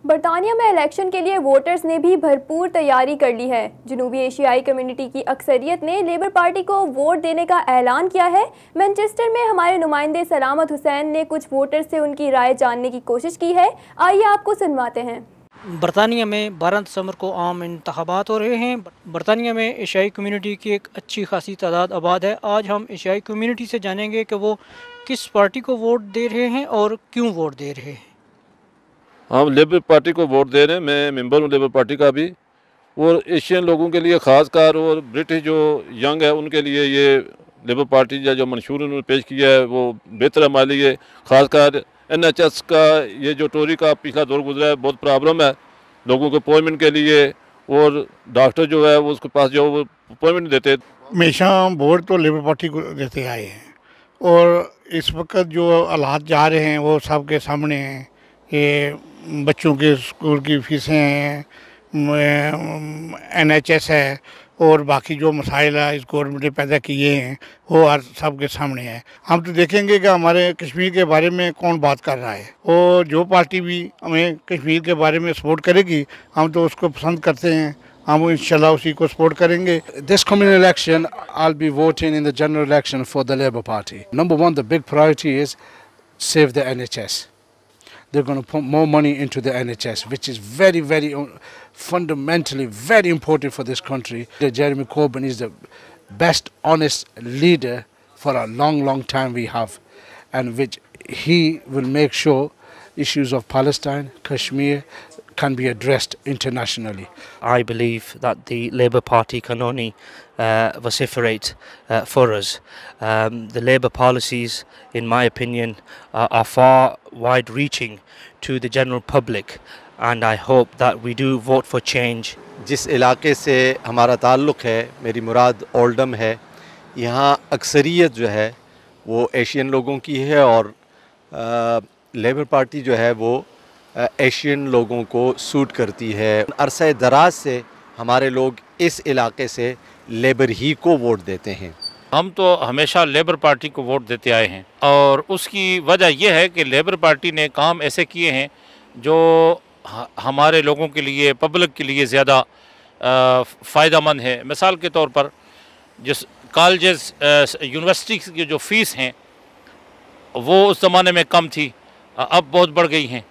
बरतानिया में इलेक्शन के लिए वोटर्स ने भी भरपूर तैयारी कर ली है। जनूबी एशियाई कम्युनिटी की अक्सरियत ने लेबर पार्टी को वोट देने का ऐलान किया है। मैनचेस्टर में हमारे नुमाइंदे सलामत हुसैन ने कुछ वोटर्स से उनकी राय जानने की कोशिश की है। आइए आपको सुनवाते हैं। बरतानिया में 12 दिसंबर को आम इंतखाबात हो रहे हैं। बरतानिया में एशियाई कम्युनिटी की एक अच्छी खासी तादाद आबाद है। आज हम एशियाई कम्युनिटी से जानेंगे कि वो किस पार्टी को वोट दे रहे हैं और क्यों वोट दे रहे हैं। हम लेबर पार्टी को वोट दे रहे हैं। मैं मेंबर हूँ लेबर पार्टी का भी, और एशियन लोगों के लिए ख़ास कर और ब्रिटिश जो यंग है उनके लिए ये लेबर पार्टी जो मंशूर उन्होंने पेश किया है वो बेहतर हमारे लिए। ख़ासकर NHS का ये जो टोरी का पिछला दौर गुजरा है बहुत प्रॉब्लम है लोगों को अपॉइंटमेंट के लिए, और डॉक्टर जो है वो उसके पास जो वो अपॉइंटमेंट नहीं देते। हमेशा वोट तो लेबर पार्टी को देते आए हैं, और इस वक्त जो हालात जा रहे हैं वो सबके सामने हैं। ये बच्चों के स्कूल की फीसें हैं, NHS है, और बाकी जो मसाइल है इस गवर्नमेंट ने पैदा किए हैं वो हर सबके सामने है। हम तो देखेंगे कि हमारे कश्मीर के बारे में कौन बात कर रहा है, और जो पार्टी भी हमें कश्मीर के बारे में सपोर्ट करेगी हम तो उसको पसंद करते हैं, हम इंशाल्लाह उसी को सपोर्ट करेंगे। This coming election, I'll be voting in the general election for the Labour Party. Number one, the big priority is save the NHS. They're going to put more money into the NHS, which is very, very fundamentally very important for this country. Jeremy Corbyn is the best, honest leader for a long, long time we have, and which he will make sure issues of Palestine, Kashmir can be addressed internationally. I believe that the Labour Party can only vociferate for us. The Labour policies, in my opinion, are far wide-reaching to the general public, and I hope that we do vote for change. जिस इलाके से हमारा ताल्लुक़ है, मेरी मुराद Oldham है, यहाँ अक्सरियत जो है वो एशियन लोगों की है, और लेबर पार्टी जो है वो एशियन लोगों को सूट करती है। अरसे दराज से हमारे लोग इस इलाके से लेबर ही को वोट देते हैं। हम तो हमेशा लेबर पार्टी को वोट देते आए हैं, और उसकी वजह यह है कि लेबर पार्टी ने काम ऐसे किए हैं जो हमारे लोगों के लिए, पब्लिक के लिए ज़्यादा फ़ायदेमंद है। मिसाल के तौर पर जिस कॉलेजेस, यूनिवर्सिटी की जो फ़ीस हैं वो उस ज़माने में कम थी, अब बहुत बढ़ गई हैं।